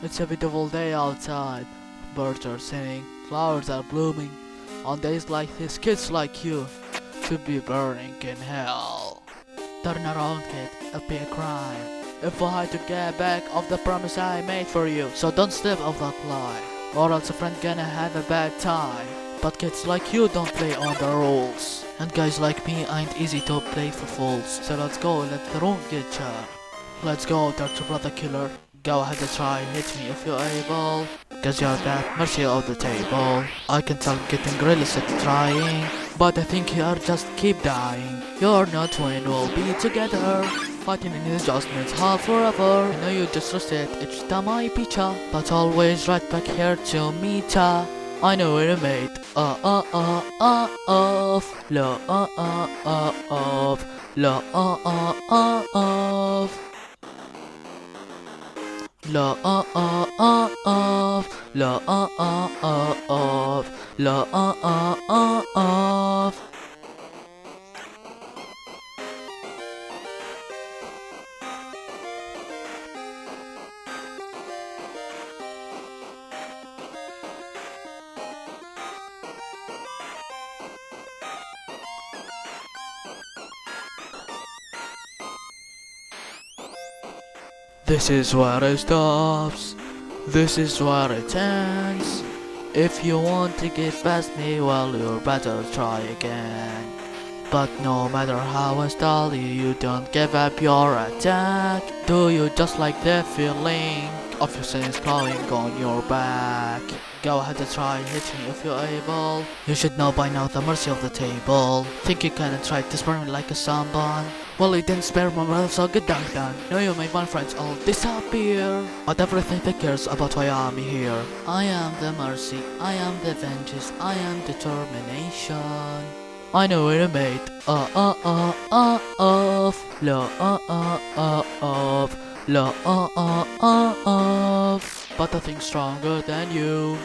It's a beautiful day outside. Birds are singing, flowers are blooming. On days like this, kids like you should be burning in hell. Turn around, kid, it'll be a crime if I had to get back of the promise I made for you. So don't slip of that lie, or else a friend gonna have a bad time. But kids like you don't play on the rules, and guys like me ain't easy to play for fools. So let's go, let the room get charred. Let's go, dirty brother killer. Go ahead and try, hit me if you're able, cause you're that mercy of the table. I can tell getting really sick trying, but I think you're just keep dying. You're not when we'll be together, fighting in his adjustments hard forever. I know you just roasted each time I beat ya, but always right back here to meet ya. I know we're a mate, of la of la of La of la of la of. This is where it stops, this is where it ends. If you want to get past me, well, you better try again. But no matter how I stall you, you don't give up your attack. Do you just like the feeling of your sins clawing on your back? Go ahead and try, hit me if you're able. You should know by now the mercy of the table. Think you can try to spare me like a someone? Well, you didn't spare my brother, so good done. Now you made my friends all disappear. But everything that cares about why I'm here. I am the mercy, I am the vengeance, I am determination. I know we're a mate, of la of la of. But I think stronger than you.